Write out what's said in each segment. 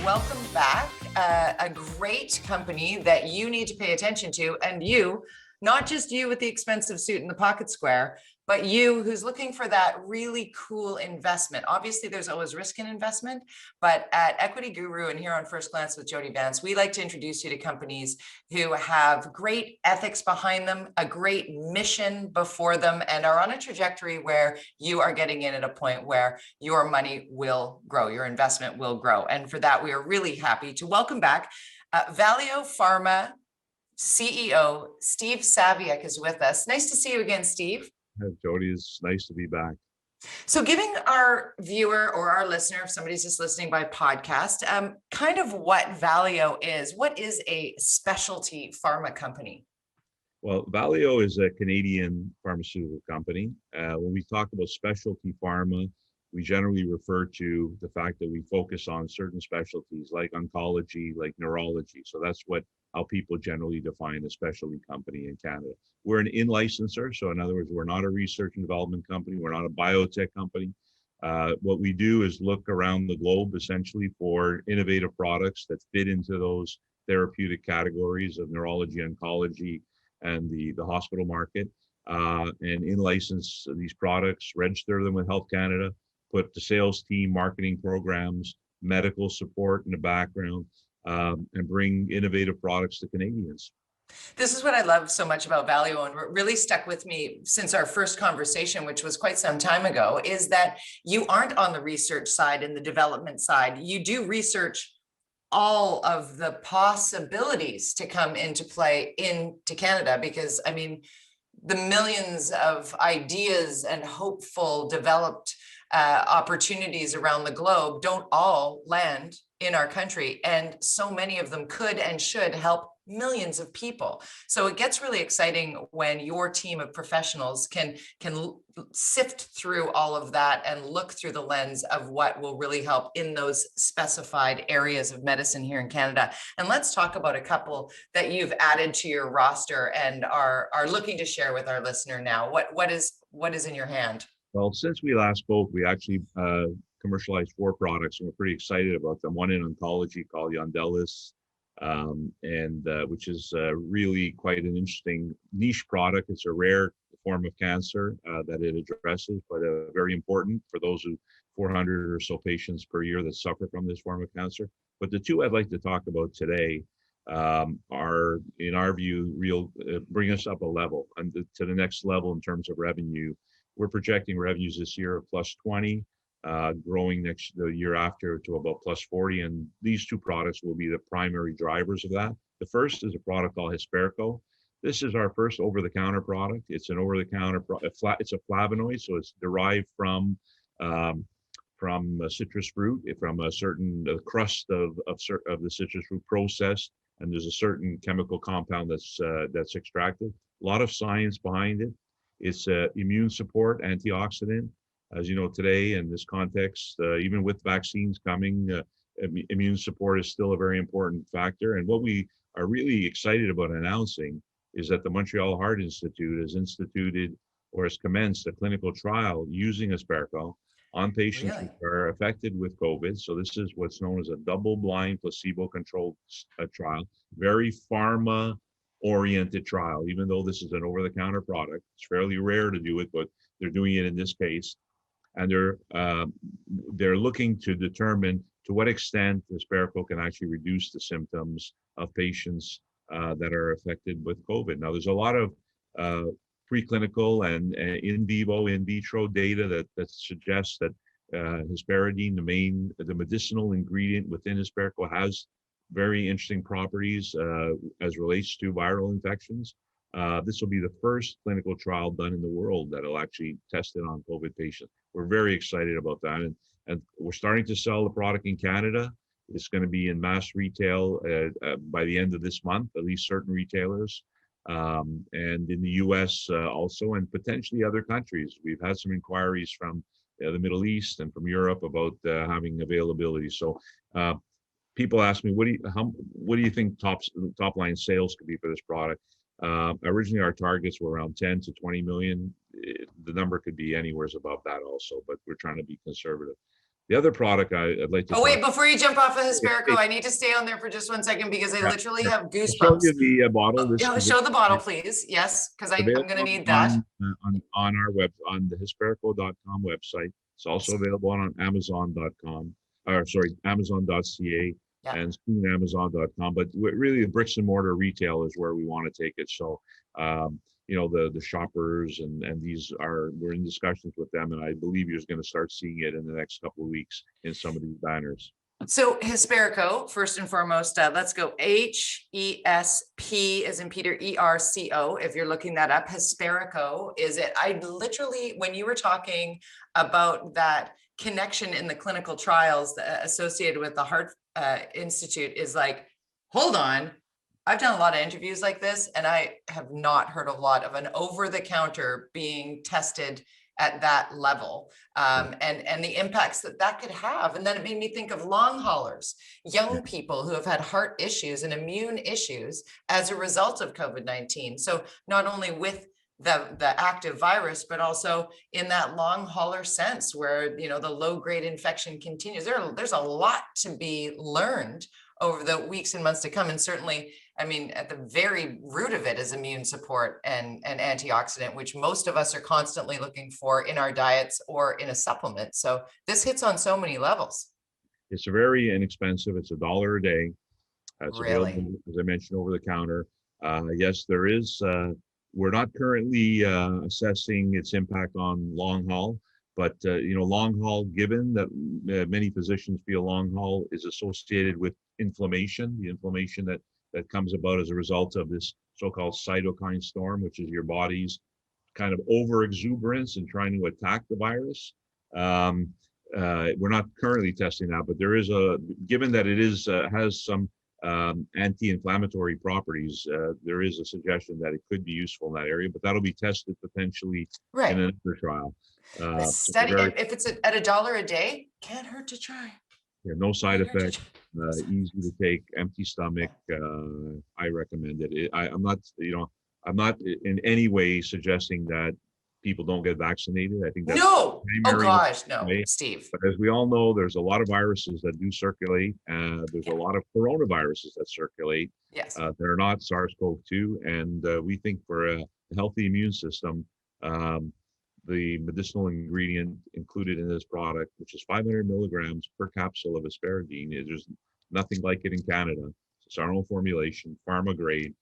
welcome back. A great company that you need to pay attention to, and you, not just you with the expensive suit and the pocket square, but you who's looking for that really cool investment. Obviously, there's always risk in investment, but at EQUITY.GURU and here on First Glance with Jody Vance, we like to introduce you to companies who have great ethics behind them, a great mission before them, and are on a trajectory where you are getting in at a point where your money will grow, your investment will grow. And for that, we are really happy to welcome back Valeo Pharma CEO Steve Saviuk is with us. Nice to see you again, Steve. Jody, it's nice to be back. So giving our viewer or our listener, if somebody's just listening by podcast, kind of what Valeo is. What is a specialty pharma company? Well, Valeo is a Canadian pharmaceutical company. When we talk about specialty pharma, we generally refer to the fact that we focus on certain specialties like oncology, like neurology. So that's how people generally define a specialty company in Canada. We're an in-licenser. So in other words, we're not a research and development company. We're not a biotech company. What we do is look around the globe essentially for innovative products that fit into those therapeutic categories of neurology, oncology, and the hospital market, and in-license these products, register them with Health Canada, put the sales team, marketing programs, medical support in the background, and bring innovative products to Canadians. This is what I love so much about Valeo, and what really stuck with me since our first conversation, which was quite some time ago, is that you aren't on the research side and the development side. You do research all of the possibilities to come into play into Canada, because I mean, the millions of ideas and hopeful developed opportunities around the globe don't all land in our country, and so many of them could and should help millions of people. So it gets really exciting when your team of professionals can sift through all of that and look through the lens of what will really help in those specified areas of medicine here in Canada. And let's talk about a couple that you've added to your roster and are looking to share with our listener now. What is in your hand? Well, since we last spoke, we actually commercialized 4 products, and we're pretty excited about them. One in oncology called Yondelis, which is really quite an interesting niche product. It's a rare form of cancer that it addresses, but very important for those 400 or so patients per year that suffer from this form of cancer. But the 2 I'd like to talk about today are, in our view, bring us up a level and to the next level in terms of revenue. We're projecting revenues this year of +20, growing the year after to about +40, and these 2 products will be the primary drivers of that. The first is a product called Hesperico. This is our first over-the-counter product. It's an over-the-counter it's a flavonoid, so it's derived from a citrus fruit, from a certain crust of the citrus fruit processed, and there's a certain chemical compound that's extracted. A lot of science behind it. It's immune support, antioxidant. As you know, today in this context, even with vaccines coming, immune support is still a very important factor. And what we are really excited about announcing is that the Montreal Heart Institute has instituted or has commenced a clinical trial using Hesperco on patients who are affected with COVID. So this is what's known as a double-blind placebo-controlled trial, very pharma-oriented trial. Even though this is an over-the-counter product, it's fairly rare to do it, but they're doing it in this case. And they're looking to determine to what extent Hesperico can actually reduce the symptoms of patients that are affected with COVID. Now, there's a lot of preclinical and in vivo, in vitro data that suggests that hesperidine, the medicinal ingredient within Hesperico, has very interesting properties as relates to viral infections. This will be the first clinical trial done in the world that will actually test it on COVID patients. We're very excited about that. And we're starting to sell the product in Canada. It's going to be in mass retail by the end of this month, at least certain retailers, and in the US also, and potentially other countries. We've had some inquiries from the Middle East and from Europe about having availability. So people ask me, what do you think top line sales could be for this product? Originally, our targets were around 10 to 20 million. The number could be anywhere above that also, but we're trying to be conservative. The other product I'd like to Oh, wait, talk. before you jump off of Hesperico, Hey, I need to stay on there for just 1 second because I yeah, literally sure. have I'll show goosebumps. you the bottle. Oh, This yeah, is show the bottle, please. Yes, because I'm going to available need that. on our web on the Hesperico.com website. It's also available on Amazon.com, or sorry, Amazon.ca, Yeah. and soon Amazon.com. But really, the bricks and mortar retail is where we want to take it. So, the shoppers and we're in discussions with them, and I believe you're going to start seeing it in the next couple of weeks in some of these banners. So Hesperico, first and foremost, let's go HESP as in Peter, ERCO. If you're looking that up, Hesperico is it. I literally, when you were talking about that connection in the clinical trials associated with the Heart Institute, is like, hold on. I've done a lot of interviews like this, and I have not heard a lot of an over-the-counter being tested at that level, and the impacts that could have. And then it made me think of long haulers, young people who have had heart issues and immune issues as a result of COVID-19. So not only with the active virus, but also in that long hauler sense where, the low grade infection continues. There's a lot to be learned over the weeks and months to come. And certainly, I mean, at the very root of it is immune support and antioxidant, which most of us are constantly looking for in our diets or in a supplement. So this hits on so many levels. It's very inexpensive. It's $1 a day. It's Really? available, as I mentioned, over the counter. Yes, there is. We're not currently assessing its impact on long haul, but long haul, given that many physicians feel long haul is associated with inflammation, the inflammation that comes about as a result of this so-called cytokine storm, which is your body's kind of over exuberance and trying to attack the virus. We're not currently testing that, but there is given that it has some anti-inflammatory properties, there is a suggestion that it could be useful in that area, but that'll be tested potentially in another trial. Study, if it's at $1 a day, can't hurt to try. No side effects, easy to take, empty stomach. I recommend it. I'm not in any way suggesting that people don't get vaccinated. I think that's no. Oh gosh, no, way. Steve. But as we all know, there's a lot of viruses that do circulate. There's a lot of coronaviruses that circulate. Yes. They're not SARS-CoV-2, and we think for a healthy immune system, the medicinal ingredient included in this product, which is 500 milligrams per capsule of asparagine, there's nothing like it in Canada. It's our own formulation, pharma grade,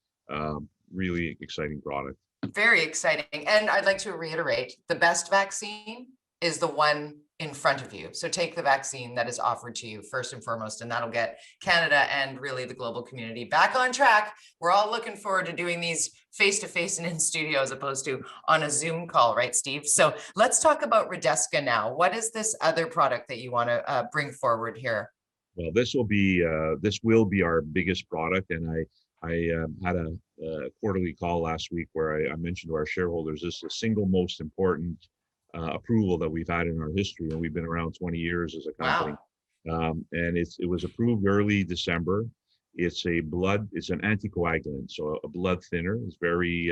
really exciting product. Very exciting. And I'd like to reiterate, the best vaccine is the one in front of you. So take the vaccine that is offered to you first and foremost, and that'll get Canada and really the global community back on track. We're all looking forward to doing these face-to-face and in studio as opposed to on a Zoom call, right, Steve? So let's talk about Radesca now. What is this other product that you want to bring forward here? Well, this will be our biggest product, and I had a quarterly call last week where I mentioned to our shareholders this is the single most important approval that we've had in our history, and we've been around 20 years as a company. Wow. And it was approved early December. It's an anticoagulant, so a blood thinner. It's very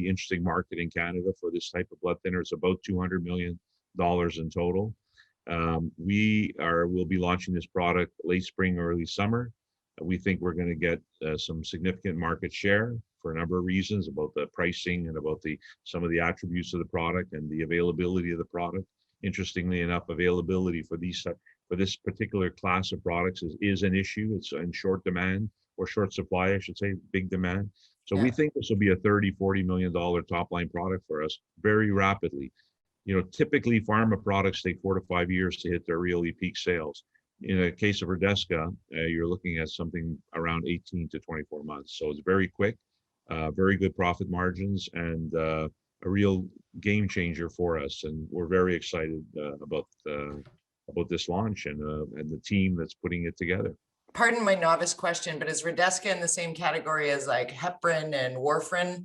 interesting market in Canada for this type of blood thinner. It's about $200 million in total. We'll be launching this product late spring, early summer. We think we're going to get some significant market share for a number of reasons about the pricing and about some of the attributes of the product and the availability of the product. Interestingly enough, availability for this particular class of products is an issue. It's in short demand, or short supply, I should say, big demand. So we think this will be a $30-40 million top line product for us very rapidly. Typically pharma products take 4 to 5 years to hit their really peak sales. In a case of Radesca, you're looking at something around 18 to 24 months. So it's very quick, very good profit margins, and a real game changer for us. And we're very excited about this launch and the team that's putting it together. Pardon my novice question, but is Radesca in the same category as like heparin and warfarin?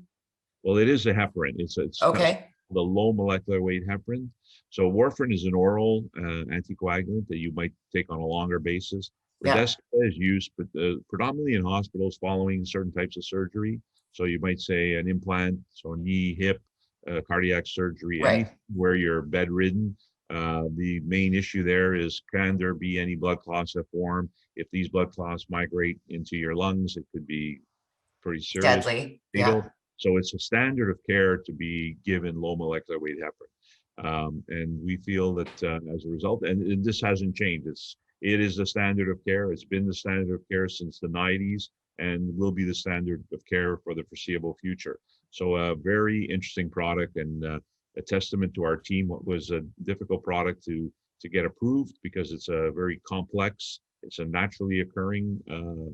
Well, it is a heparin. It's okay. The low molecular weight heparin. So warfarin is an oral anticoagulant that you might take on a longer basis. Radesca is used predominantly in hospitals following certain types of surgery. So you might say an implant, so knee, hip, cardiac surgery, anything where you're bedridden. The main issue there is, can there be any blood clots that form? If these blood clots migrate into your lungs, it could be pretty serious, Deadly. fatal. Yeah. So it's a standard of care to be given low molecular weight heparin. And we feel that as a result, and this hasn't changed, it is the standard of care. It's been the standard of care since the 90s and will be the standard of care for the foreseeable future. So a very interesting product, and a testament to our team. What was a difficult product to get approved because it's a very complex, it's a naturally occurring,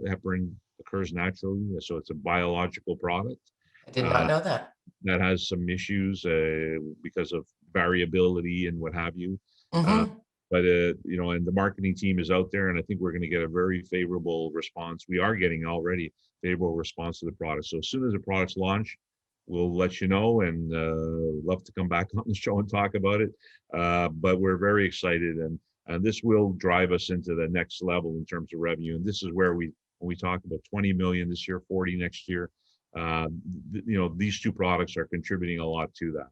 heparin occurs naturally, so it's a biological product. I did not know that. That has some issues because of variability and what have you. Mm-hmm. But and the marketing team is out there, and I think we're going to get a very favorable response. We are getting already favorable response to the product. So as soon as the product's launch, we'll let you know, and love to come back on the show and talk about it. But we're very excited, and this will drive us into the next level in terms of revenue. And this is where when we talk about 20 million this year, 40 next year, these two products are contributing a lot to that.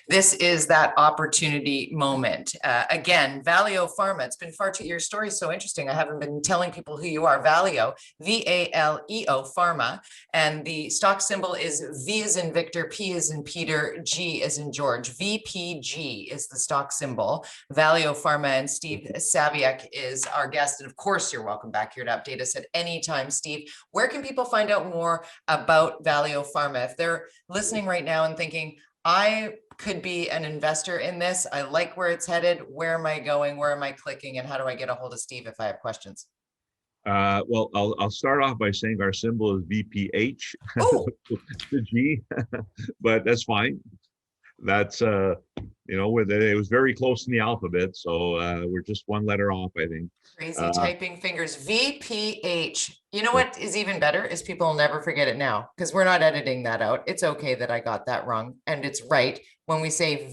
This is that opportunity moment. Again, Valeo Pharma, it's been far too, your story is so interesting. I haven't been telling people who you are. Valeo, V-A-L-E-O Pharma, and the stock symbol is V as in Victor, P as in Peter, G as in George. VPG is the stock symbol. Valeo Pharma, and Steve Saviuk is our guest. And of course, you're welcome back here to update us at any time, Steve. Where can people find out more about Valeo Pharma? If they're listening right now and thinking, I could be an investor in this, I like where it's headed, where am I going, where am I clicking, and how do I get a hold of Steve if I have questions? Well, I'll start off by saying our symbol is VPH, the G, but that's fine. That's it was very close in the alphabet, so we're just one letter off, I think. Crazy typing fingers. VPH. You know what is even better is people will never forget it now, because we're not editing that out. It's okay that I got that wrong, and it's right when we say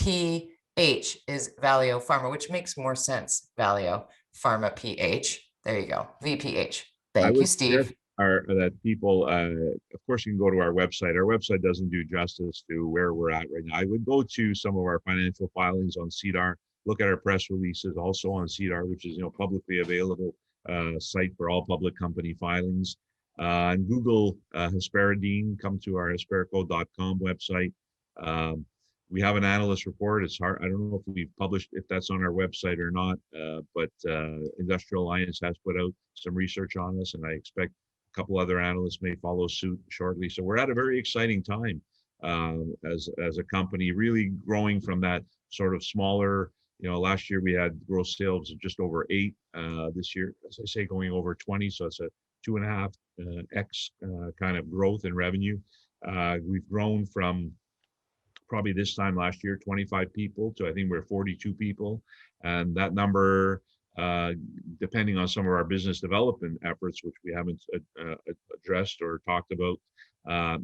VPH is Valeo Pharma, which makes more sense. Valeo Pharma PH. There you go. VPH. Thank you, Steve. That people, of course, you can go to our website. Our website doesn't do justice to where we're at right now. I would go to some of our financial filings on SEDAR, look at our press releases also on SEDAR, which is publicly available site for all public company filings. And Google Hesperidine, come to our Hesperico.com website. We have an analyst report. It's hard. I don't know if we've published, if that's on our website or not, but Industrial Alliance has put out some research on us, and I expect a couple other analysts may follow suit shortly. So we're at a very exciting time as a company, really growing from that sort of smaller, last year we had gross sales of just over 8, this year, as I say, going over 20. So it's a 2.5x kind of growth in revenue. We've grown from probably this time last year, 25 people to I think we're 42 people. And that number, depending on some of our business development efforts, which we haven't addressed or talked about,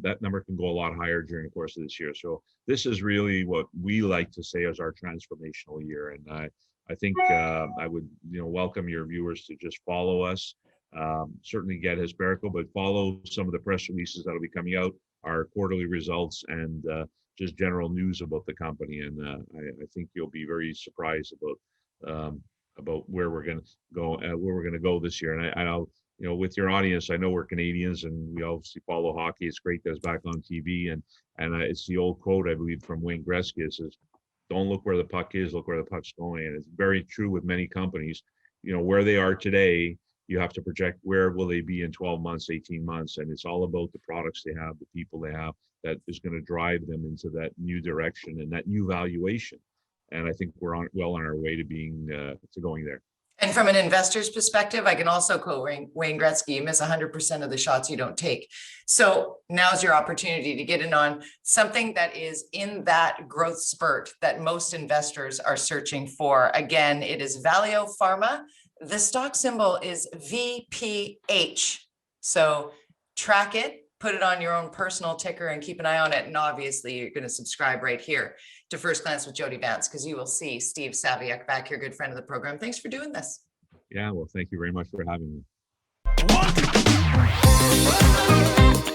that number can go a lot higher during the course of this year. So this is really what we like to say is our transformational year. And I think I would welcome your viewers to just follow us. Certainly get Hesperico, but follow some of the press releases that'll be coming out, our quarterly results, and just general news about the company. And I think you'll be very surprised about where we're going to go this year. And I'll with your audience, I know we're Canadians and we obviously follow hockey. It's great that it's back on TV, and it's the old quote, I believe, from Wayne Gretzky. It says, "Don't look where the puck is, look where the puck's going." And it's very true with many companies. Where they are today, you have to project where will they be in 12 months, 18 months. And it's all about the products they have, the people they have, that is going to drive them into that new direction and that new valuation. And I think we're well on our way to going there. And from an investor's perspective, I can also quote Wayne Gretzky: "You miss 100% of the shots you don't take." So now's your opportunity to get in on something that is in that growth spurt that most investors are searching for. Again, it is Valeo Pharma. The stock symbol is VPH. So track it, put it on your own personal ticker, and keep an eye on it. And obviously, you're going to subscribe right here to First Glance with Jody Vance, because you will see Steve Saviuk back here, good friend of the program. Thanks for doing this. Yeah, well, thank you very much for having me.